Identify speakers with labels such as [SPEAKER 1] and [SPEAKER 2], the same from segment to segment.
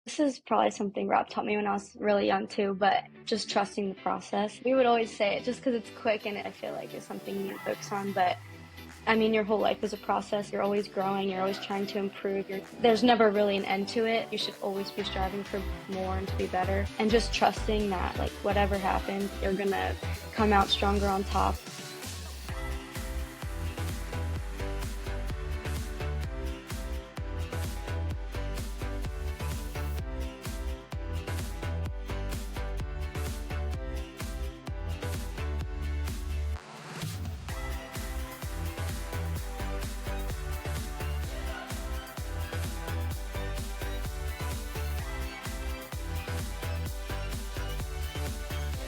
[SPEAKER 1] This is probably something Rob taught me when I was really young too, but just trusting the process. We would always say it just because it's quick and I feel like it's something you need to focus on, but I mean, your whole life is a process. You're always growing. You're always trying to improve. There's never really an end to it. You should always be striving for more and to be better. And just trusting that, like, whatever happens, you're going to come out stronger on top.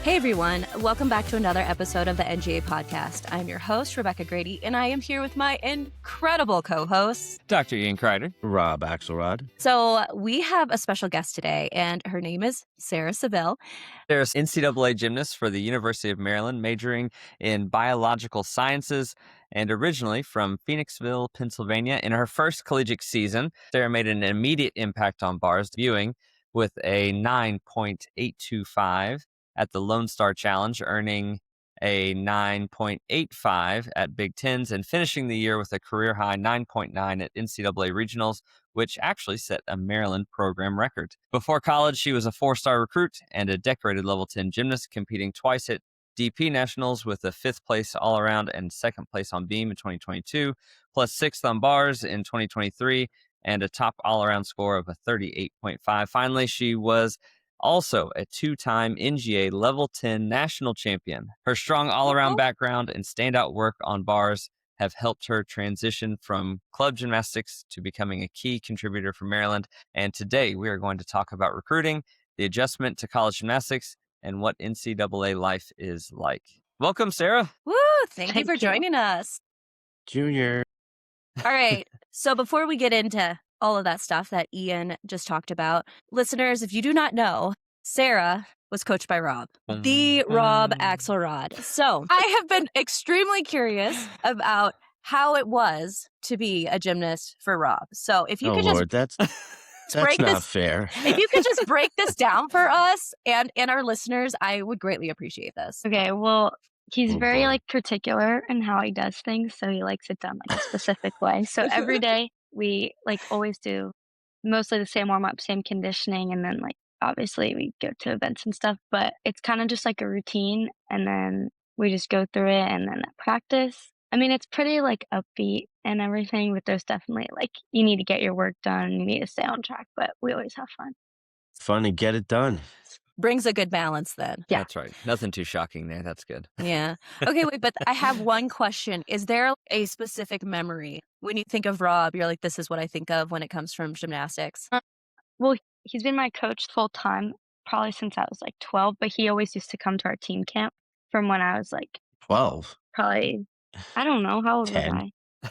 [SPEAKER 2] Hey everyone, welcome back to another episode of the NGA podcast. I'm your host, Rebecca Grady, and I am here with my incredible co-hosts,
[SPEAKER 3] Dr. Ian Kreider,
[SPEAKER 4] Rob Axelrod.
[SPEAKER 2] So we have a special guest today, and her name is Sarah Saville.
[SPEAKER 3] Sarah's NCAA Gymnast for the University of Maryland, majoring in biological sciences, and originally from Phoenixville, Pennsylvania. In her first collegiate season, Sarah made an immediate impact on bars, debuting with a 9.825 at the Lone Star Challenge, earning a 9.85 at Big Tens, and finishing the year with a career-high 9.9 at NCAA Regionals, which actually set a Maryland program record. Before college, she was a four-star recruit and a decorated level 10 gymnast, competing twice at DP Nationals with a 5th place all-around and 2nd place on beam in 2022, plus 6th on bars in 2023, and a top all-around score of a 38.5. Finally, she was also a 2-time NGA Level 10 national champion. Her strong all-around background and standout work on bars have helped her transition from club gymnastics to becoming a key contributor for Maryland. And today we are going to talk about recruiting, the adjustment to college gymnastics, and what NCAA life is like. Welcome, Sarah.
[SPEAKER 2] Woo! Thank you for joining us.
[SPEAKER 4] Junior.
[SPEAKER 2] All right. So before we get into all of that stuff that Ian just talked about, listeners, if you do not know, Sarah was coached by Rob, the Rob Axelrod. So I have been extremely curious about how it was to be a gymnast for Rob. So if you could
[SPEAKER 4] that's not fair.
[SPEAKER 2] If you could just break this down for us and our listeners, I would greatly appreciate this.
[SPEAKER 1] Okay, well, he's very particular in how he does things, so he likes it done like a specific way. So every day we always do mostly the same warm-up, same conditioning, and then obviously we go to events and stuff, but it's kind of just like a routine, and then we just go through it. And then at practice, I mean, it's pretty upbeat and everything, but there's definitely you need to get your work done, you need to stay on track, but we always have fun.
[SPEAKER 4] Fun to get it done.
[SPEAKER 2] Brings a good balance then.
[SPEAKER 1] Yeah.
[SPEAKER 3] That's right. Nothing too shocking there. That's good.
[SPEAKER 2] Yeah. Okay, wait, but I have one question. Is there a specific memory when you think of Rob, you're like, this is what I think of when it comes from gymnastics?
[SPEAKER 1] Well, he's been my coach full time, probably since I was 12, but he always used to come to our team camp from when I was
[SPEAKER 4] 12.
[SPEAKER 1] Probably, I don't know, how old
[SPEAKER 4] 10.
[SPEAKER 1] was I?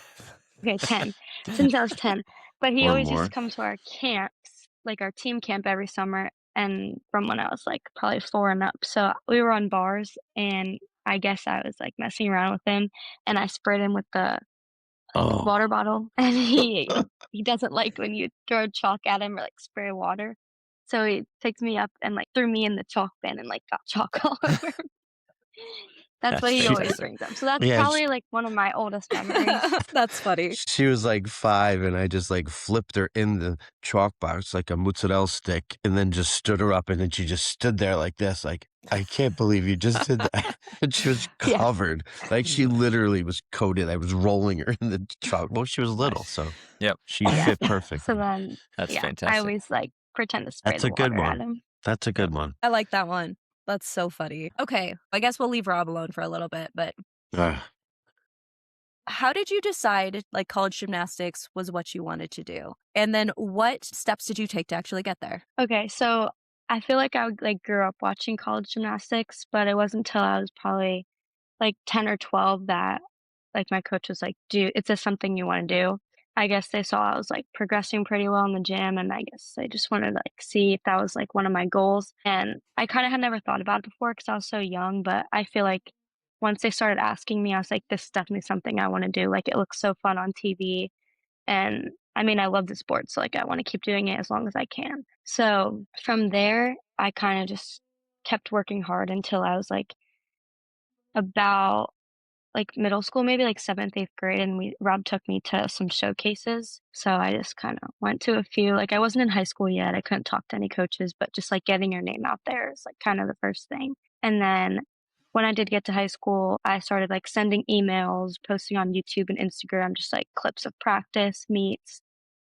[SPEAKER 1] Okay, 10. Since I was 10. But he
[SPEAKER 4] Or
[SPEAKER 1] always
[SPEAKER 4] more.
[SPEAKER 1] used to come to our camps, our team camp every summer, and from when I was probably 4 and up. So we were on bars, and I guess I was messing around with him, and I sprayed him with the water bottle, and he doesn't like when you throw chalk at him or spray water. So he picked me up and threw me in the chalk bin and got chalk all over me. That's what he always brings up. So that's probably one of my oldest memories.
[SPEAKER 2] That's funny.
[SPEAKER 4] She was 5, and I just flipped her in the chalk box like a mozzarella stick, and then just stood her up, and then she just stood there like this, I can't believe you just did that. And she was covered. She literally was coated. I was rolling her in the chalk. Well, she was little, so she fit perfect.
[SPEAKER 1] So then,
[SPEAKER 3] That's fantastic.
[SPEAKER 1] I always pretend to spray the water at him.
[SPEAKER 4] That's a good one.
[SPEAKER 2] I like that one. That's so funny. Okay, I guess we'll leave Rob alone for a little bit, but how did you decide college gymnastics was what you wanted to do? And then what steps did you take to actually get there?
[SPEAKER 1] Okay, so I feel like I grew up watching college gymnastics, but it wasn't until I was probably 10 or 12 that my coach was is this something you want to do? I guess they saw I was progressing pretty well in the gym, and I guess they just wanted to see if that was one of my goals. And I kind of had never thought about it before because I was so young, but I feel once they started asking me, I was this is definitely something I want to do. It looks so fun on TV, and I mean, I love the sport, so, like, I wanna keep doing it as long as I can. So, from there, I kinda just kept working hard until I was, like, about like, middle school, maybe, like, 7th, 8th grade, and we Rob took me to some showcases, so I just kinda went to a few, like, I wasn't in high school yet, I couldn't talk to any coaches, but just, like, getting your name out there is, like, kind of the first thing, and then when I did get to high school, I started, like, sending emails, posting on YouTube and Instagram, just, like, clips of practice, meets,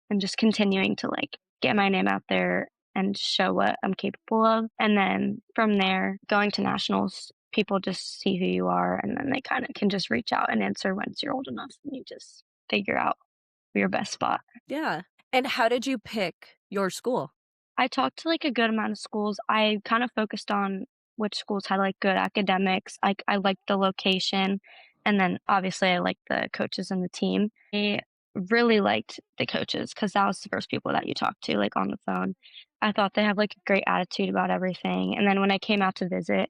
[SPEAKER 1] and just continuing to, like, get my name out there and show what I'm capable of, and then from there, going to nationals, people just see who you are, and then they kinda can just reach out and answer once you're old enough, and you just figure out your best spot.
[SPEAKER 2] Yeah. And how did you pick your school?
[SPEAKER 1] I talked to, like, a good amount of schools. I kinda focused on which schools had, like, good academics. Like, I liked the location, and then, obviously, I liked the coaches and the team. I really liked the coaches because that was the first people that you talk to, like, on the phone. I thought they have, like, a great attitude about everything, and then when I came out to visit,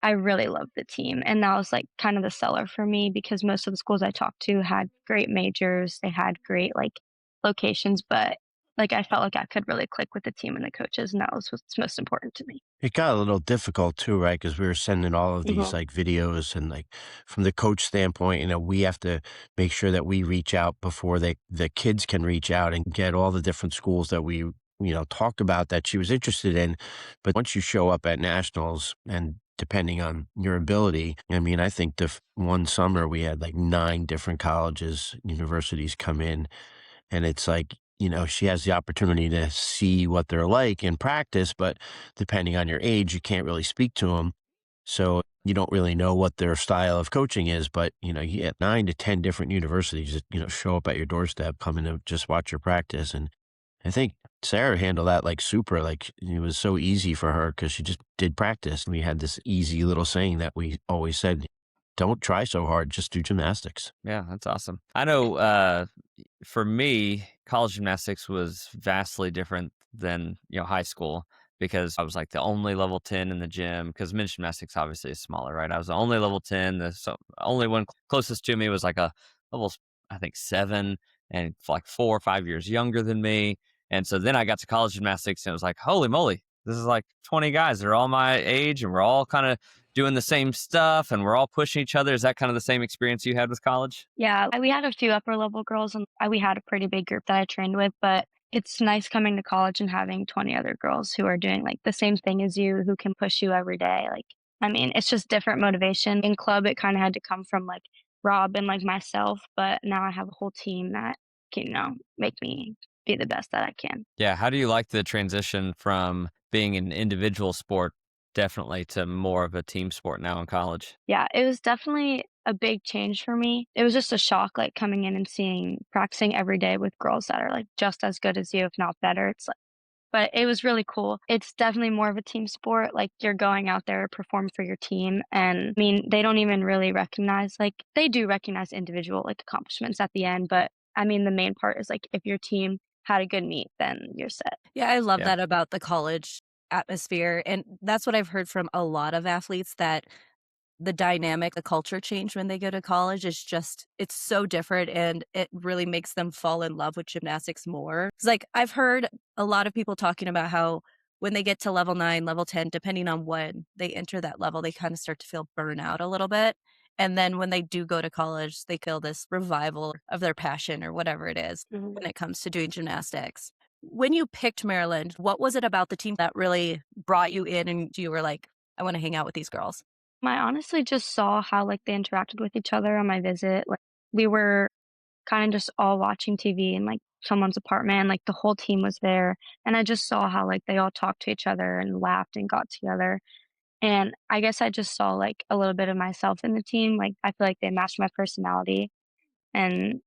[SPEAKER 1] I really loved the team, and that was, like, kind of the seller for me because most of the schools I talked to had great majors, they had great, like, locations, but, like, I felt like I could really click with the team and the coaches, and that was what's most important to me.
[SPEAKER 4] It got a little difficult too, right? Because we were sending all of these
[SPEAKER 1] Mhm.
[SPEAKER 4] like videos and like from the coach standpoint, we have to make sure that we reach out before the kids can reach out and get all the different schools that we, talked about that she was interested in. But once you show up at nationals and depending on your ability, I mean, I think one summer we had like 9 different colleges, universities come in and it's like, she has the opportunity to see what they're like in practice, but depending on your age, you can't really speak to them. So you don't really know what their style of coaching is, but you get 9 to 10 different universities that, show up at your doorstep, coming to just watch your practice. And I think Sarah handled that like super, like it was so easy for her because she just did practice. And we had this easy little saying that we always said, don't try so hard, just do gymnastics.
[SPEAKER 3] Yeah, that's awesome. I know for me, college gymnastics was vastly different than, high school because I was like the only level 10 in the gym because men's gymnastics obviously is smaller, right? I was the only level 10. The only one closest to me was like a level, I think, 7 and like 4 or 5 years younger than me. And so then I got to college gymnastics and it was like, holy moly, this is like 20 guys. They're all my age and we're all kind of doing the same stuff and we're all pushing each other. Is that kind of the same experience you had with college?
[SPEAKER 1] Yeah, we had a few upper level girls, and we had a pretty big group that I trained with, but it's nice coming to college and having 20 other girls who are doing, like, the same thing as you, who can push you every day, like, I mean, it's just different motivation. In club, it kinda had to come from, like, Rob and, like, myself, but now I have a whole team that can, make me be the best that I can.
[SPEAKER 3] Yeah. How do you like the transition from being an individual sport definitely to more of a team sport now in college?
[SPEAKER 1] Yeah, it was definitely a big change for me. It was just a shock, like, coming in and practicing every day with girls that are, like, just as good as you, if not better. It's like but it was really cool. It's definitely more of a team sport, like, you're going out there to perform for your team, and, I mean, they don't even really recognize like, they do recognize individual, like, accomplishments at the end, but, I mean, the main part is, like, if your team had a good meet, then you're set.
[SPEAKER 2] Yeah, I love
[SPEAKER 3] Yeah.
[SPEAKER 2] that about the college atmosphere, and that's what I've heard from a lot of athletes that the dynamic, the culture change when they go to college is just it's so different, and it really makes them fall in love with gymnastics more. It's like, I've heard a lot of people talking about how when they get to level 9, level 10, depending on when they enter that level, they kinda start to feel burnout a little bit, and then when they do go to college, they feel this revival of their passion or whatever it is
[SPEAKER 1] Mhm.
[SPEAKER 2] when it comes to doing gymnastics. When you picked Maryland, what was it about the team that really brought you in and you were like, "I wanna hang out with these girls"?
[SPEAKER 1] I honestly just saw how, like, they interacted with each other on my visit, like, we were kinda just all watching TV in, like, someone's apartment, and, like, the whole team was there, and I just saw how, like, they all talked to each other and laughed and got together, and I guess I just saw, like, a little bit of myself in the team, like, I feel like they matched my personality, and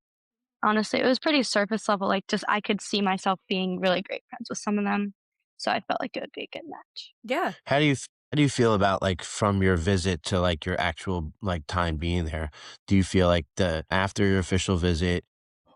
[SPEAKER 1] honestly, it was pretty surface level, like, just I could see myself being really great friends with some of them, so I felt like it would be a good match.
[SPEAKER 2] Yeah.
[SPEAKER 4] How do you feel about like from your visit to like your actual like time being there? Do you feel like the after your official visit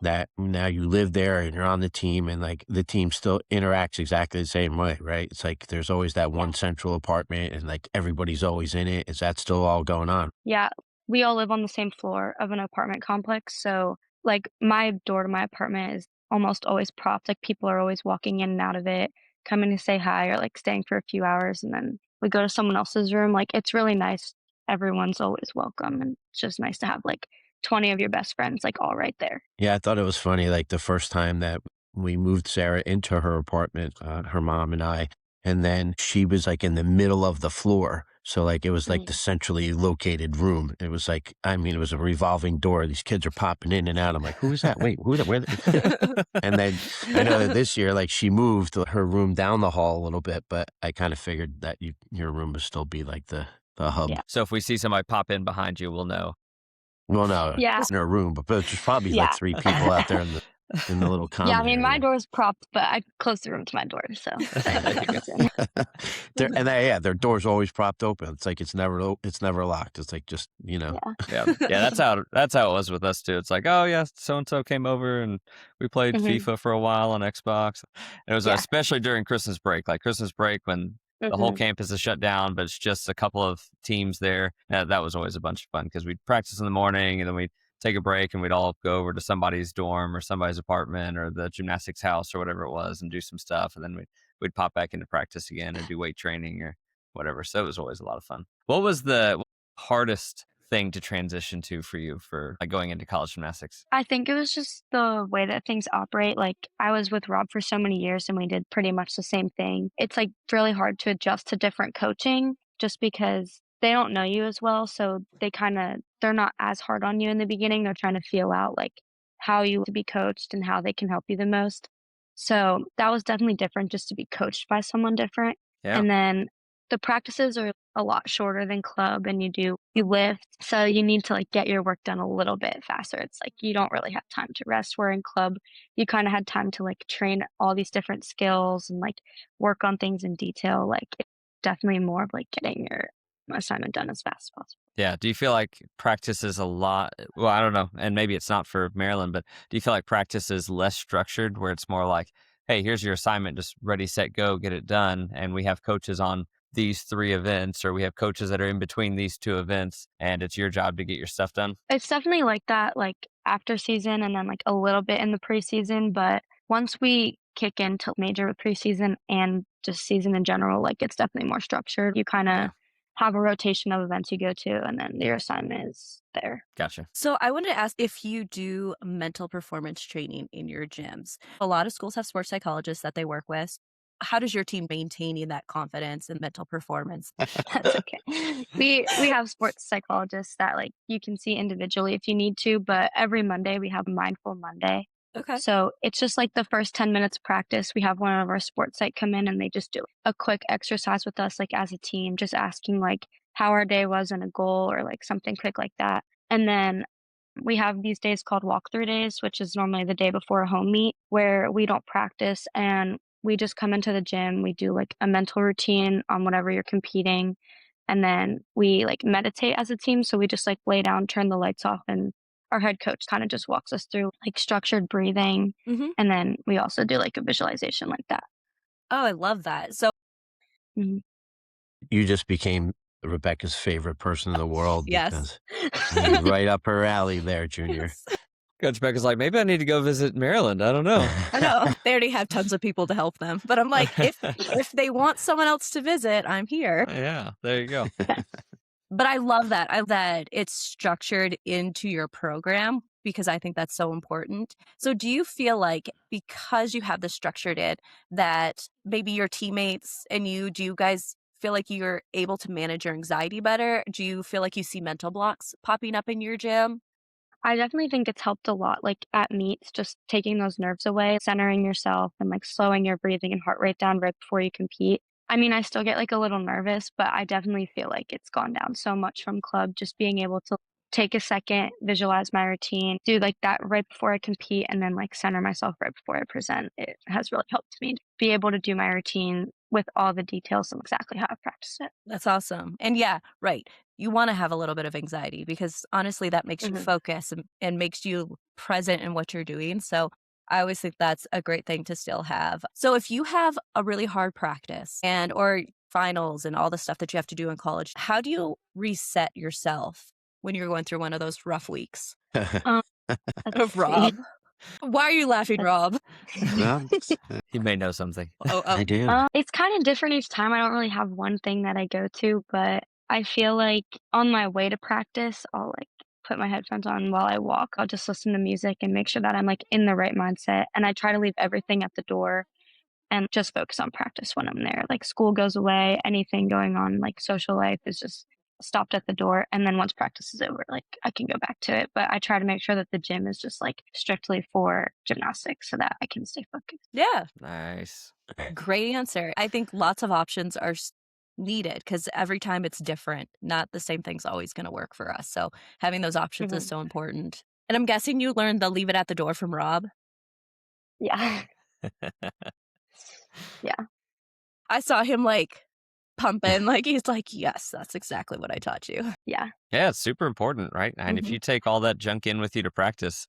[SPEAKER 4] that now you live there and you're on the team and like the team still interacts exactly the same way, right? It's like there's always that one central apartment and like everybody's always in it. Is that still all going on?
[SPEAKER 1] Yeah, we all live on the same floor of an apartment complex, so, like, my door to my apartment is almost always propped, like, people are always walking in and out of it, coming to say hi or, like, staying for a few hours, and then we go to someone else's room, like, it's really nice. Everyone's always welcome, and it's just nice to have, like, 20 of your best friends, like, all right there.
[SPEAKER 4] Yeah, I thought it was funny, like, the first time that we moved Sarah into her apartment, her mom and I, and then she was, like, in the middle of the floor. So, like, it was, like, the
[SPEAKER 1] Mhm.
[SPEAKER 4] centrally located room. It was, like I mean, it was a revolving door. These kids are popping in and out. I'm like, "Who is that? Wait, who is that? Where" and then I know that this year, like, she moved her room down the hall a little bit, but I kinda figured that your room would still be, like, the hub.
[SPEAKER 1] Yeah.
[SPEAKER 3] So if we see somebody pop in behind you, we'll know.
[SPEAKER 4] Well, no,
[SPEAKER 1] Yeah.
[SPEAKER 4] in her room, but there's probably, like,
[SPEAKER 1] Yeah.
[SPEAKER 4] 3 people out there in the little
[SPEAKER 1] Yeah, I
[SPEAKER 4] common
[SPEAKER 1] mean, my
[SPEAKER 4] area.
[SPEAKER 1] door's propped, but I close the room to my door, so if anyone
[SPEAKER 3] There you go.
[SPEAKER 1] comes in.
[SPEAKER 4] Their door's always propped open. It's like it's never locked. It's like just,
[SPEAKER 1] Yeah.
[SPEAKER 3] Yeah, yeah, that's how it was with us too. It's like, oh yeah, so and so came over and we played
[SPEAKER 1] Mhm.
[SPEAKER 3] FIFA for a while on Xbox. It was
[SPEAKER 1] Yeah.
[SPEAKER 3] especially during Christmas break, like Christmas break when the whole
[SPEAKER 1] Mhm.
[SPEAKER 3] campus is shut down, but it's just a couple of teams there. That was always a bunch of fun because we'd practice in the morning and then we'd take a break and we'd all go over to somebody's dorm or somebody's apartment or the gymnastics house or whatever it was and do some stuff, and then we'd pop back into practice again and do weight training or whatever. So it was always a lot of fun. What was the hardest thing to transition to for you for like going into college gymnastics?
[SPEAKER 1] I think it was just the way that things operate. Like, I was with Rob for so many years and we did pretty much the same thing. It's like really hard to adjust to different coaching just because they don't know you as well. So they're not as hard on you in the beginning. They're trying to feel out like how you to be coached and how they can help you the most. So that was definitely different just to be coached by someone different.
[SPEAKER 3] Yeah.
[SPEAKER 1] And then the practices are a lot shorter than club and you lift, so you need to, like, get your work done a little bit faster. It's like you don't really have time to rest, where in club, you kinda had time to, like, train all these different skills and, like, work on things in detail, like, it's definitely more of, like, getting your assignment done as fast as possible.
[SPEAKER 3] Yeah. Do you feel like practice is a lot? Well, I don't know. And maybe it's not for Maryland, but do you feel like practice is less structured where it's more like, hey, here's your assignment, just ready, set, go, get it done. And we have coaches on these 3 events, or we have coaches that are in between these 2 events, and it's your job to get your stuff done?
[SPEAKER 1] It's definitely like that, like, after season and then, like, a little bit in the preseason, but once we kick into major preseason and just season in general, like, it's definitely more structured. You
[SPEAKER 3] Yeah.
[SPEAKER 1] kinda have a rotation of events you go to, and then your assignment is there.
[SPEAKER 3] Gotcha.
[SPEAKER 2] So I wanted to ask if you do mental performance training in your gyms. A lot of schools have sports psychologists that they work with. How does your team maintaining that confidence and mental performance?
[SPEAKER 1] That's okay. We have sports psychologists that, like, you can see individually if you need to, but every Monday we have Mindful Monday.
[SPEAKER 2] Okay.
[SPEAKER 1] So it's just like the first 10 minutes practice. We have one of our sports psych come in and they just do a quick exercise with us, like as a team, just asking like how our day was and a goal or like something quick like that. And then we have these days called walkthrough days, which is normally the day before a home meet where we don't practice and we just come into the gym. We do like a mental routine on whatever you're competing. And then we like meditate as a team. So we just like lay down, turn the lights off, and our head coach kind of just walks us through like structured breathing.
[SPEAKER 2] Hmm.
[SPEAKER 1] And then we also do like a visualization like that.
[SPEAKER 2] Oh, I love that. So,
[SPEAKER 1] Mhm.
[SPEAKER 4] You just became Rebecca's favorite person in the world
[SPEAKER 2] yes.
[SPEAKER 4] because you're right up her alley there, Junior.
[SPEAKER 2] Yes.
[SPEAKER 3] Coach Becca's like, maybe I need to go visit Maryland. I don't know.
[SPEAKER 2] I know. They already have tons of people to help them. But I'm like, if they want someone else to visit, I'm here.
[SPEAKER 3] Yeah, there you go.
[SPEAKER 2] But I love that. I love that it's structured into your program because I think that's so important. So do you feel like because you have this structured in that maybe your teammates and do you guys feel like you're able to manage your anxiety better? Do you feel like you see mental blocks popping up in your gym?
[SPEAKER 1] I definitely think it's helped a lot, like at meets, just taking those nerves away, centering yourself, and like slowing your breathing and heart rate down right before you compete. I mean, I still get like a little nervous, but I definitely feel like it's gone down so much from club, just being able to take a second, visualize my routine, do like that right before I compete, and then like center myself right before I present. It has really helped me to be able to do my routine with all the details and exactly how I practice it.
[SPEAKER 2] That's awesome. And yeah, right. You want to have a little bit of anxiety because honestly, that makes you
[SPEAKER 1] Mhm.
[SPEAKER 2] focus and makes you present in what you're doing. So I always think that's a great thing to still have. So if you have a really hard practice and or finals and all the stuff that you have to do in college, how do you reset yourself when you're going through one of those rough weeks
[SPEAKER 1] Um,
[SPEAKER 2] of
[SPEAKER 1] let's see.
[SPEAKER 2] Rob? Why are you laughing, Rob?
[SPEAKER 4] Well,
[SPEAKER 3] He may know something.
[SPEAKER 4] I do.
[SPEAKER 1] It's kind of different each time. I don't really have one thing that I go to, but I feel like on my way to practice, I'll like put my headphones on while I walk. I'll just listen to music and make sure that I'm like in the right mindset. And I try to leave everything at the door and just focus on practice when I'm there. Like school goes away, anything going on, like social life is just stopped at the door. And then once practice is over, like I can go back to it. But I try to make sure that the gym is just like strictly for gymnastics so that I can stay focused.
[SPEAKER 2] Yeah.
[SPEAKER 3] Nice.
[SPEAKER 2] Great answer. I think lots of options are needed because every time it's different. Not the same thing's always going to work for us. So having those options is so important. And I'm guessing you learned the leave it at the door from Rob.
[SPEAKER 1] Yeah. Yeah.
[SPEAKER 2] I saw him like pumping, like he's like, yes, that's exactly what I taught you.
[SPEAKER 1] Yeah.
[SPEAKER 3] Yeah, it's super important, right? And if you take all that junk in with you to practice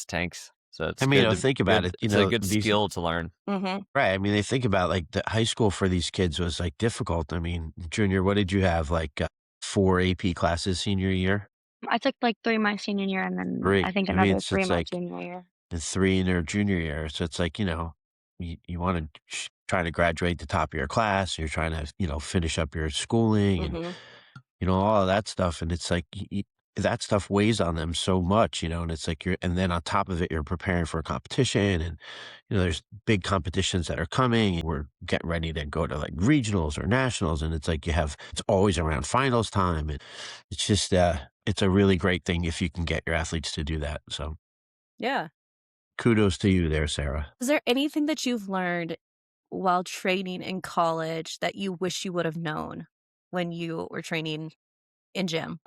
[SPEAKER 3] tanks. So it's
[SPEAKER 4] I mean,
[SPEAKER 3] good
[SPEAKER 4] think about it.
[SPEAKER 3] It's a good skill to learn.
[SPEAKER 2] Mm-hmm.
[SPEAKER 4] Right. I mean, they think about like the high school for these kids was like difficult. I mean, junior, what did you have? Like 4 AP classes senior year?
[SPEAKER 1] I took like 3 my senior year and then
[SPEAKER 4] 3.
[SPEAKER 1] I think
[SPEAKER 4] I mean,
[SPEAKER 1] another
[SPEAKER 4] it's
[SPEAKER 1] 3 my
[SPEAKER 4] like
[SPEAKER 1] junior year.
[SPEAKER 4] the 3 in their junior year. So it's like, you want to try to graduate the top of your class. You're trying to, finish up your schooling and, all of that stuff. And it's like that stuff weighs on them so much, and it's like and then on top of it, you're preparing for a competition and, there's big competitions that are coming. We're getting ready to go to like regionals or nationals. And it's like it's always around finals time. And it's just, it's a really great thing if you can get your athletes to do that. So
[SPEAKER 2] Yeah.
[SPEAKER 4] kudos to you there, Sarah.
[SPEAKER 2] Is there anything that you've learned while training in college that you wish you would have known when you were training in gym?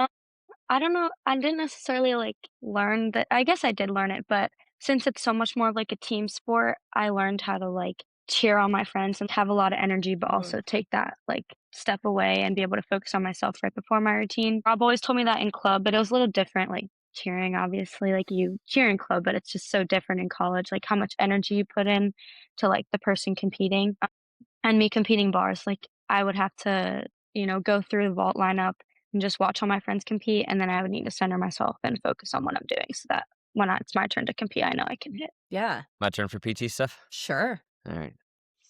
[SPEAKER 1] I don't know. I didn't necessarily like learn that. I guess I did learn it, but since it's so much more of like a team sport, I learned how to like cheer on my friends and have a lot of energy, but also take that like step away and be able to focus on myself right before my routine. Rob always told me that in club, but it was a little different. Like cheering, obviously, like you cheer in club, but it's just so different in college. Like how much energy you put in to like the person competing. And me competing bars, like I would have to, go through the vault lineup and just watch all my friends compete, and then I would need to center myself and focus on what I'm doing so that when it's my turn to compete, I know I can hit.
[SPEAKER 2] Yeah.
[SPEAKER 3] My turn for PT stuff?
[SPEAKER 2] Sure.
[SPEAKER 3] All right.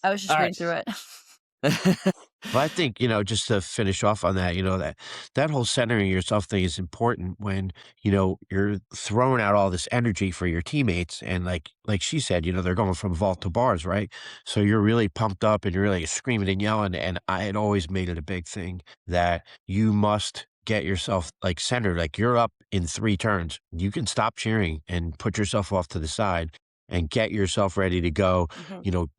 [SPEAKER 2] I was just
[SPEAKER 3] All
[SPEAKER 2] reading
[SPEAKER 3] right.
[SPEAKER 2] through it.
[SPEAKER 4] Well, I think, just to finish off on that, that whole centering yourself thing is important when, you're throwing out all this energy for your teammates. And like she said, they're going from vault to bars, right? So you're really pumped up and you're really screaming and yelling. And I had always made it a big thing that you must get yourself like centered. Like you're up in 3 turns. You can stop cheering and put yourself off to the side and get yourself ready to go.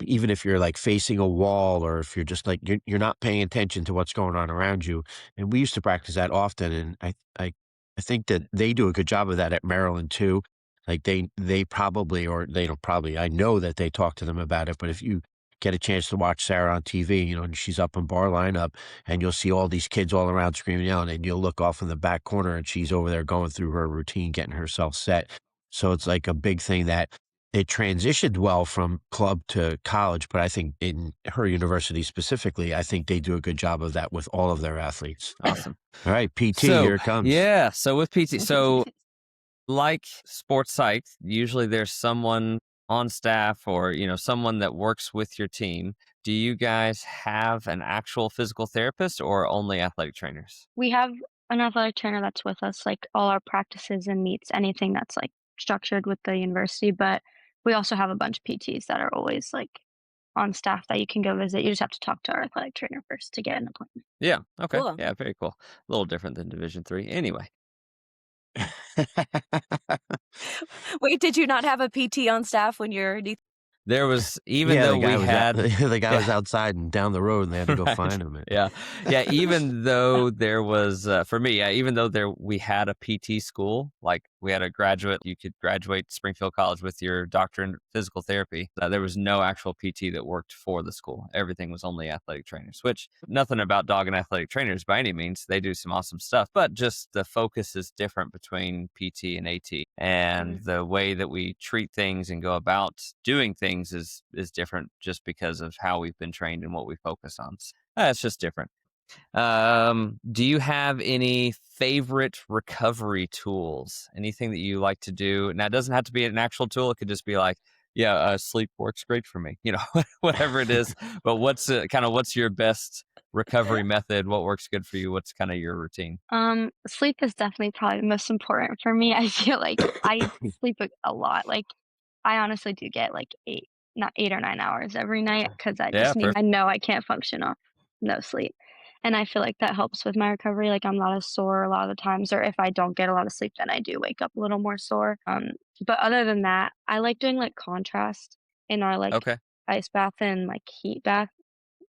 [SPEAKER 4] Even if you're like facing a wall or if you're just like, you're not paying attention to what's going on around you. And we used to practice that often. And I think that they do a good job of that at Maryland too. Like they probably, or they don't probably, I know that they talk to them about it, but if you get a chance to watch Sarah on TV, and she's up in bar lineup and you'll see all these kids all around screaming out and you'll look off in the back corner and she's over there going through her routine, getting herself set. So it's like a big thing that it transitioned well from club to college, but I think in her university specifically, I think they do a good job of that with all of their athletes.
[SPEAKER 3] Awesome.
[SPEAKER 4] All right, PT,
[SPEAKER 3] So,
[SPEAKER 4] here it comes.
[SPEAKER 3] Yeah. So with PT, like sports psych, usually there's someone on staff or, someone that works with your team. Do you guys have an actual physical therapist or only athletic trainers?
[SPEAKER 1] We have an athletic trainer that's with us, like all our practices and meets, anything that's like structured with the university, but we also have a bunch of PTs that are always like on staff that you can go visit. You just have to talk to our athletic trainer first to get an appointment.
[SPEAKER 3] Yeah. Okay.
[SPEAKER 2] Cool.
[SPEAKER 3] Yeah. Very cool. A little different than Division III. Anyway.
[SPEAKER 2] Wait, did you not have a PT on staff when you're
[SPEAKER 3] There was, even
[SPEAKER 4] Yeah,
[SPEAKER 3] though
[SPEAKER 4] the guy
[SPEAKER 3] we
[SPEAKER 4] was
[SPEAKER 3] had,
[SPEAKER 4] the guy
[SPEAKER 3] yeah.
[SPEAKER 4] was outside and down the road and they had to go
[SPEAKER 3] Right.
[SPEAKER 4] find him.
[SPEAKER 3] Yeah. Even though there was, for me, even though we had a PT school, like we had you could graduate Springfield College with your doctorate in physical therapy. There was no actual PT that worked for the school. Everything was only athletic trainers, which nothing about dogging athletic trainers by any means. They do some awesome stuff, but just the focus is different between PT and AT, and the way that we treat things and go about doing things is different just because of how we've been trained and what we focus on. It's just different. Do you have any favorite recovery tools? Anything that you like to do? Now, it doesn't have to be an actual tool. It could just be like, yeah, sleep works great for me. Whatever it is. But what's your best recovery method? What works good for you? What's kind of your routine?
[SPEAKER 1] Sleep is definitely probably the most important for me. I feel like I sleep a lot. Like, I honestly do get like 8, not 8 or 9 hours every night because I
[SPEAKER 3] Yeah,
[SPEAKER 1] just need, I know I can't function off no sleep. And I feel like that helps with my recovery. Like, I'm not as sore a lot of the times, or if I don't get a lot of sleep, then I do wake up a little more sore. But other than that, I like doing like contrast in our like
[SPEAKER 3] okay.
[SPEAKER 1] ice bath and like heat bath.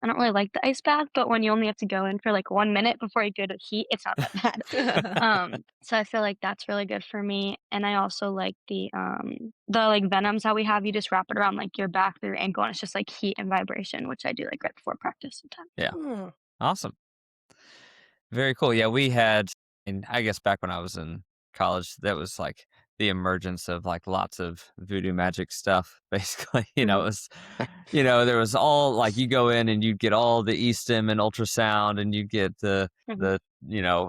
[SPEAKER 1] I don't really like the ice bath, but when you only have to go in for like 1 minute before you go to heat, it's not that bad. So I feel like that's really good for me, and I also like like venoms that we have. You just wrap it around like your back through your ankle, and it's just like heat and vibration, which I do like right before practice sometimes.
[SPEAKER 3] Yeah.
[SPEAKER 2] Hmm.
[SPEAKER 3] Awesome. Very cool. Yeah, we had, and I guess back when I was in college, that was like the emergence of like lots of voodoo magic stuff. Basically, it
[SPEAKER 1] Mhm,
[SPEAKER 3] was, there was all like you go in and you'd get all the e-stim and ultrasound, and you get
[SPEAKER 1] mhm.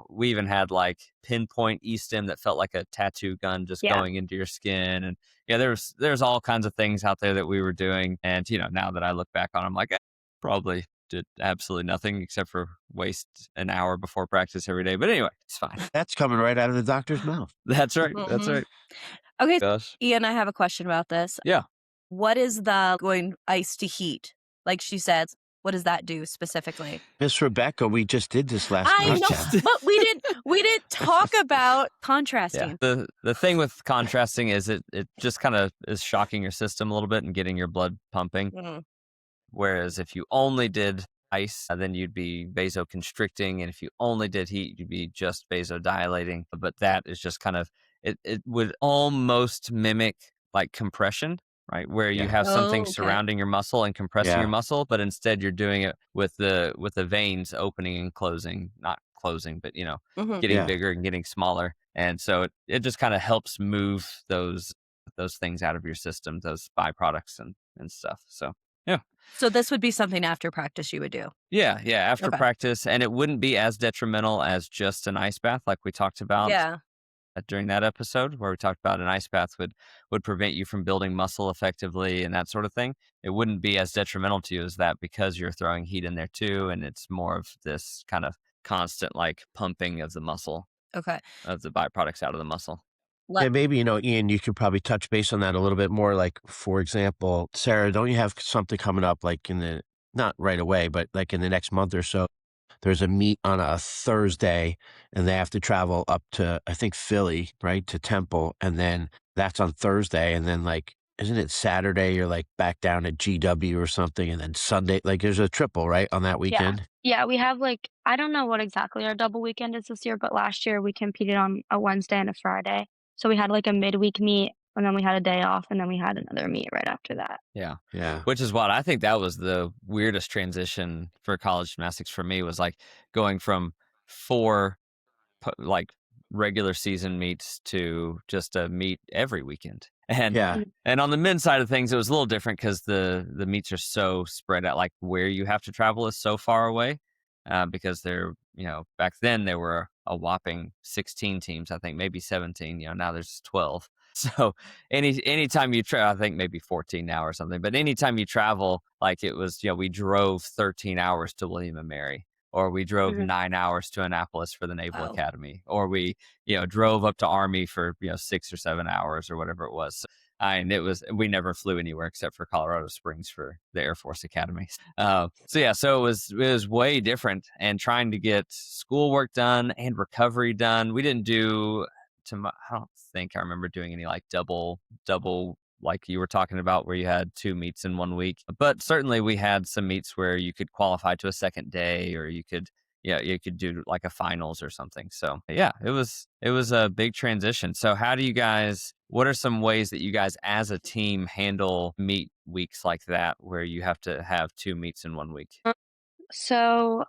[SPEAKER 3] we even had like pinpoint e-stim that felt like a tattoo gun just
[SPEAKER 1] Yeah.
[SPEAKER 3] going into your skin, and yeah, there's all kinds of things out there that we were doing, and now that I look back on, 'em, I'm like, probably did absolutely nothing except for waste an hour before practice every day. But anyway, it's fine.
[SPEAKER 4] That's coming right out of the doctor's mouth.
[SPEAKER 3] That's right. That's
[SPEAKER 2] Mhm.
[SPEAKER 3] right.
[SPEAKER 2] Okay,
[SPEAKER 3] Gosh.
[SPEAKER 2] Ian, I have a question about this.
[SPEAKER 3] Yeah.
[SPEAKER 2] What is the going ice to heat? Like she said, what does that do specifically?
[SPEAKER 4] Miss Rebecca, we just did this last
[SPEAKER 2] I
[SPEAKER 4] night.
[SPEAKER 2] know, but we didn't talk about
[SPEAKER 3] Yeah.
[SPEAKER 2] contrasting.
[SPEAKER 3] The thing with contrasting is it just kind of is shocking your system a little bit and getting your blood pumping.
[SPEAKER 2] Mhm.
[SPEAKER 3] Whereas if you only did ice, then you'd be vasoconstricting. And if you only did heat, you'd be just vasodilating. But that is just kind of, it would almost mimic like compression, right? Where you
[SPEAKER 4] Yeah.
[SPEAKER 3] have something
[SPEAKER 2] Oh, okay.
[SPEAKER 3] surrounding your muscle and compressing your
[SPEAKER 4] Yeah.
[SPEAKER 3] muscle, but instead you're doing it with the veins opening and closing, not closing, but
[SPEAKER 2] Mhm.
[SPEAKER 3] getting
[SPEAKER 4] Yeah.
[SPEAKER 3] bigger and getting smaller. And so it just kind of helps move those things out of your system, those byproducts and stuff. So yeah.
[SPEAKER 2] So this would be something after practice you would do.
[SPEAKER 3] Yeah, yeah, after
[SPEAKER 2] Okay.
[SPEAKER 3] practice, and it wouldn't be as detrimental as just an ice bath like we talked about
[SPEAKER 2] Yeah.
[SPEAKER 3] during that episode where we talked about an ice bath would prevent you from building muscle effectively and that sort of thing. It wouldn't be as detrimental to you as that because you're throwing heat in there too, and it's more of this kind of constant like pumping of the muscle,
[SPEAKER 2] Okay.
[SPEAKER 3] of the byproducts out of the muscle.
[SPEAKER 2] Let
[SPEAKER 4] Yeah, maybe, Ian, you could probably touch base on that a little bit more. Like, for example, Sarah, don't you have something coming up like not right away, but like in the next month or so? There's a meet on a Thursday and they have to travel up to, I think, Philly, right, to Temple. And then that's on Thursday. And then, like, isn't it Saturday? You're like back down at GW or something. And then Sunday, like, there's a triple, right, on that
[SPEAKER 1] Yeah.
[SPEAKER 4] weekend?
[SPEAKER 1] Yeah, we have like, I don't know what exactly our double weekend is this year, but last year we competed on a Wednesday and a Friday. So we had like a midweek meet, and then we had a day off, and then we had another meet right after that.
[SPEAKER 3] Yeah.
[SPEAKER 4] Yeah.
[SPEAKER 3] Which is what I think that was the weirdest transition for college gymnastics for me was like going from 4 like regular season meets to just a meet every weekend. And
[SPEAKER 4] Yeah.
[SPEAKER 1] Mhm.
[SPEAKER 3] and on the men's side of things, it was a little different because the meets are so spread out. Like where you have to travel is so far away, because they're back then there were a whopping 16 teams, I think maybe 17. Now there's 12. So anytime you travel, I think maybe 14 now or something. But anytime you travel, like it was, we drove 13 hours to William and Mary, or we drove
[SPEAKER 1] Mhm.
[SPEAKER 3] 9 hours to Annapolis for the Naval
[SPEAKER 2] oh.
[SPEAKER 3] Academy, or we, drove up to Army for 6 or 7 hours or whatever it was. And we never flew anywhere except for Colorado Springs for the Air Force Academy. So it was way different, and trying to get schoolwork done and recovery done. We didn't do I don't think I remember doing any like double like you were talking about where you had 2 meets in 1 week. But certainly we had some meets where you could qualify to a second day, or you could do like a finals or something. So yeah, it was a big transition. So what are some ways that you guys as a team handle meet weeks like that where you have to have 2 meets in 1 week?
[SPEAKER 1] So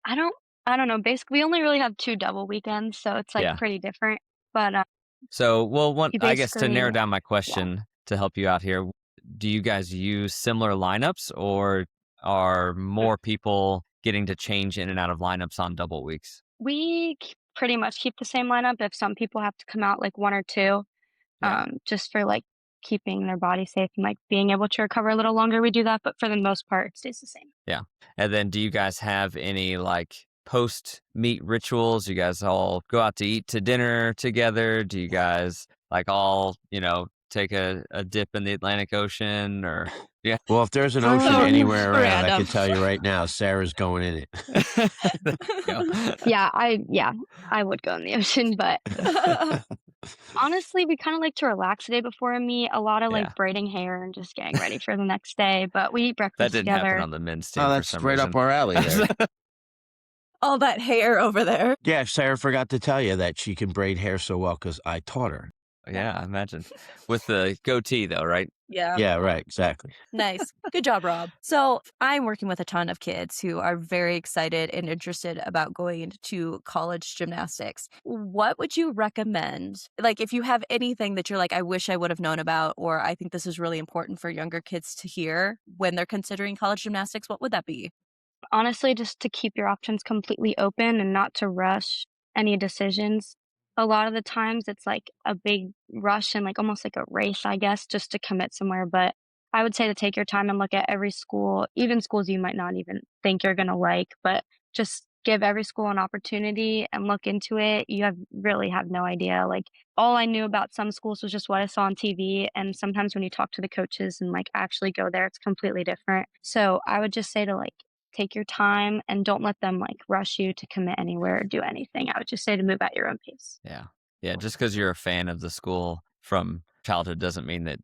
[SPEAKER 1] I don't I don't know, basically, we only really have 2 double weekends, so it's, like,
[SPEAKER 3] Yeah.
[SPEAKER 1] pretty different, but,
[SPEAKER 3] So, well,
[SPEAKER 1] you
[SPEAKER 3] I guess to narrow
[SPEAKER 1] basically
[SPEAKER 3] down my
[SPEAKER 1] yeah.
[SPEAKER 3] question to help you out here, do you guys use similar lineups, or are more people getting to change in and out of lineups on double weeks?
[SPEAKER 1] We pretty much keep the same lineup. If some people have to come out like 1 or 2,
[SPEAKER 3] Yeah.
[SPEAKER 1] just for, like, keeping their body safe and, like, being able to recover a little longer, we do that, but for the most part, it stays the same.
[SPEAKER 3] Yeah. And then do you guys have any like post-meet rituals? You guys all go out to eat to dinner together? Do you guys like all, take a dip in the Atlantic Ocean or yeah.
[SPEAKER 4] Well, if there's an ocean
[SPEAKER 1] Um,
[SPEAKER 4] anywhere around, I
[SPEAKER 2] random.
[SPEAKER 4] can tell you right now, Sarah's going in it.
[SPEAKER 3] There you go.
[SPEAKER 1] yeah, I would go in the ocean, but honestly, we kinda like to relax the day before a meet, a lot of,
[SPEAKER 3] Yeah.
[SPEAKER 1] like, braiding hair and just getting ready for the next day, but we eat
[SPEAKER 3] That
[SPEAKER 1] breakfast
[SPEAKER 3] didn't happen
[SPEAKER 1] together.
[SPEAKER 3] on the men's
[SPEAKER 4] Oh,
[SPEAKER 3] team for
[SPEAKER 4] that's
[SPEAKER 3] some
[SPEAKER 4] right
[SPEAKER 3] reason.
[SPEAKER 4] up our alley there.
[SPEAKER 2] All that hair over there.
[SPEAKER 4] Yeah, Sarah forgot to tell you that she can braid hair so well because I taught her.
[SPEAKER 3] Yeah, I imagine. With the goatee though, right?
[SPEAKER 2] Yeah.
[SPEAKER 4] Yeah, right, exactly.
[SPEAKER 2] Nice. Good job, Rob. So I'm working with a ton of kids who are very excited and interested about going into college gymnastics. What would you recommend? Like, if you have anything that you're like, I wish I would have known about, or I think this is really important for younger kids to hear when they're considering college gymnastics, what would that be?
[SPEAKER 1] Honestly, just to keep your options completely open and not to rush any decisions. A lot of the times it's like a big rush and like almost like a race, I guess, just to commit somewhere. But I would say to take your time and look at every school, even schools you might not even think you're going to like, but just give every school an opportunity and look into it. You really have no idea. Like all I knew about some schools was just what I saw on TV. And sometimes when you talk to the coaches and like actually go there, it's completely different. So I would just say to like, take your time and don't let them like rush you to commit anywhere or do anything. I would just say to move at your own pace.
[SPEAKER 3] Yeah. Yeah. Just because you're a fan of the school from childhood doesn't mean that,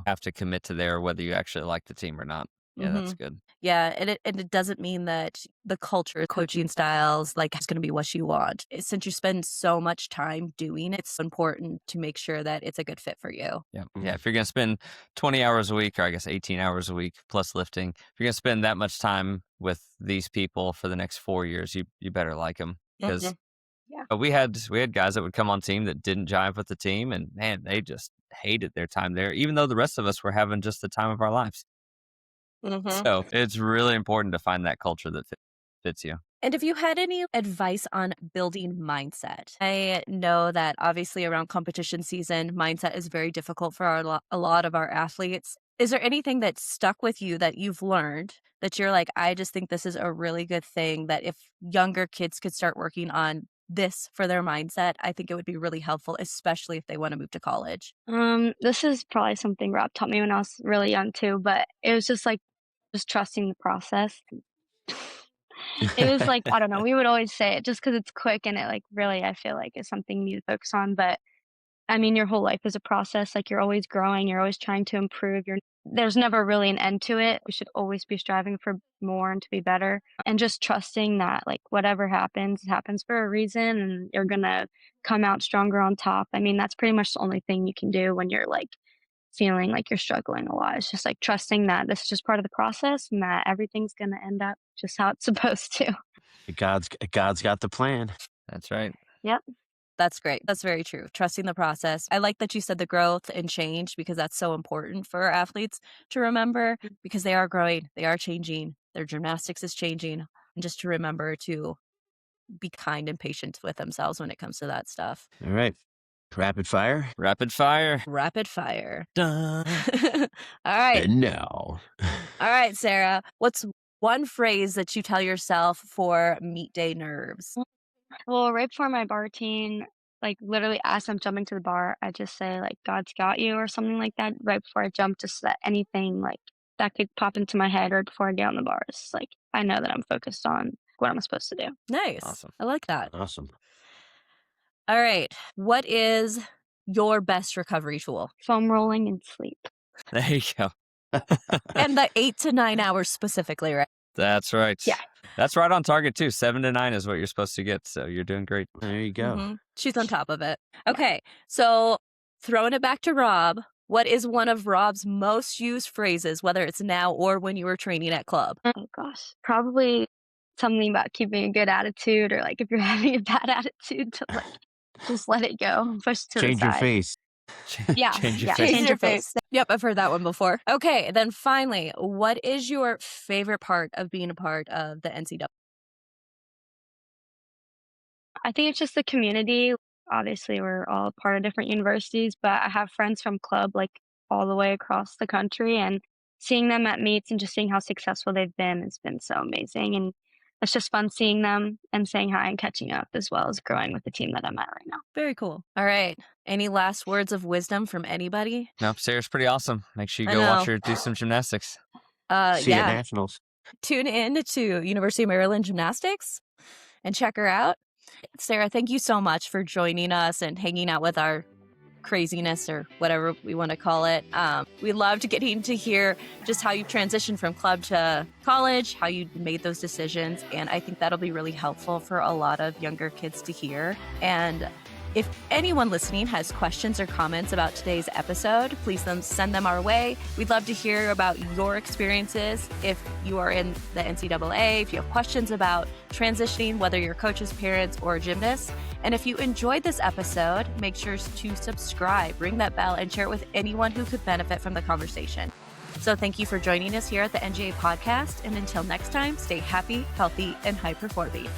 [SPEAKER 3] have to commit to there whether you actually like the team or not. Yeah, that's good.
[SPEAKER 2] Yeah, and it doesn't mean that the culture, coaching styles, like, is going to be what you want. Since you spend so much time doing it, it's important to make sure that it's a good fit for you.
[SPEAKER 3] Yeah. Yeah. If you're going to spend 20 hours a week, or I guess 18 hours a week plus lifting, if you're going to spend that much time with these people for the next 4 years, you better like them because
[SPEAKER 1] Yeah.
[SPEAKER 3] we had guys that would come on team that didn't jive with the team, and man, they just hated their time there, even though the rest of us were having just the time of our lives. So it's really important to find that culture that fits you.
[SPEAKER 2] And if you had any advice on building mindset, I know that obviously around competition season, mindset is very difficult for a lot of our athletes. Is there anything that stuck with you that you've learned that you're like, I just think this is a really good thing that if younger kids could start working on this for their mindset, I think it would be really helpful, especially if they want to move to college.
[SPEAKER 1] This is probably something Rob taught me when I was really young too, but it was just like just trusting the process. It was like, I don't know, we would always say it just because it's quick and it like really I feel like is something you need to focus on. But I mean your whole life is a process. Like you're always growing, you're always trying to improve. There's never really an end to it. We should always be striving for more and to be better. And just trusting that like whatever happens, it happens for a reason and you're gonna come out stronger on top. I mean, that's pretty much the only thing you can do when you're like feeling like you're struggling a lot. It's just like trusting that this is just part of the process and that everything's gonna end up just how it's supposed to.
[SPEAKER 4] God's got the plan.
[SPEAKER 3] That's right.
[SPEAKER 1] Yep.
[SPEAKER 2] That's great. That's very true. Trusting the process. I like that you said the growth and change because that's so important for our athletes to remember because they are growing, they are changing, their gymnastics is changing. And just to remember to be kind and patient with themselves when it comes to that stuff.
[SPEAKER 4] All right. Rapid fire.
[SPEAKER 3] Rapid fire.
[SPEAKER 2] Rapid fire.
[SPEAKER 3] Dun.
[SPEAKER 2] All right.
[SPEAKER 4] And now.
[SPEAKER 2] All right, Sarah. What's one phrase that you tell yourself for meet day nerves?
[SPEAKER 1] Well, right before my bar routine, like literally as I'm jumping to the bar, I just say like God's got you or something like that right before I jump, just that anything like that could pop into my head right before I get on the bar. It's like I know that I'm focused on what I'm supposed to do.
[SPEAKER 2] Nice.
[SPEAKER 3] Awesome.
[SPEAKER 2] I like that.
[SPEAKER 4] Awesome.
[SPEAKER 2] All right. What is your best recovery tool?
[SPEAKER 1] Foam rolling and sleep.
[SPEAKER 3] There you go.
[SPEAKER 2] And the 8 to 9 hours specifically, right?
[SPEAKER 3] That's right.
[SPEAKER 1] Yeah.
[SPEAKER 3] That's right on target too. 7 to 9 is what you're supposed to get. So you're doing great.
[SPEAKER 4] There you go.
[SPEAKER 2] Mhm. She's on top of it. Okay. So throwing it back to Rob, what is one of Rob's most used phrases, whether it's now or when you were training at club?
[SPEAKER 1] Oh gosh. Probably something about keeping a good attitude or like if you're having a bad attitude to like just let it go, push it to
[SPEAKER 4] Change
[SPEAKER 1] the
[SPEAKER 4] your
[SPEAKER 1] side.
[SPEAKER 4] face.
[SPEAKER 1] Yeah,
[SPEAKER 3] Change your
[SPEAKER 1] yeah,
[SPEAKER 3] face.
[SPEAKER 1] change your face.
[SPEAKER 2] Yep, I've heard that one before. Okay, then finally, what is your favorite part of being a part of the NCAA?
[SPEAKER 1] I think it's just the community. Obviously, we're all part of different universities, but I have friends from club, like, all the way across the country, and seeing them at meets and just seeing how successful they've been has been so amazing, and it's just fun seeing them and saying hi and catching up as well as growing with the team that I'm at right now.
[SPEAKER 2] Very cool. All right. Any last words of wisdom from anybody?
[SPEAKER 3] Nope, Sarah's pretty awesome. Make sure you
[SPEAKER 2] I
[SPEAKER 3] go watch
[SPEAKER 2] know.
[SPEAKER 3] her do some gymnastics.
[SPEAKER 4] See you at
[SPEAKER 2] Yeah.
[SPEAKER 4] nationals.
[SPEAKER 2] Tune in to University of Maryland Gymnastics and check her out. Sarah, thank you so much for joining us and hanging out with our craziness or whatever we want to call it. We loved getting to hear just how you transitioned from club to college, how you made those decisions. And I think that'll be really helpful for a lot of younger kids to hear. And if anyone listening has questions or comments about today's episode, please send them our way. We'd love to hear about your experiences. If you are in the NCAA, if you have questions about transitioning, whether you're coaches, parents, or gymnasts. And if you enjoyed this episode, make sure to subscribe, ring that bell, and share it with anyone who could benefit from the conversation. So thank you for joining us here at the NGA podcast. And until next time, stay happy, healthy, and high performing.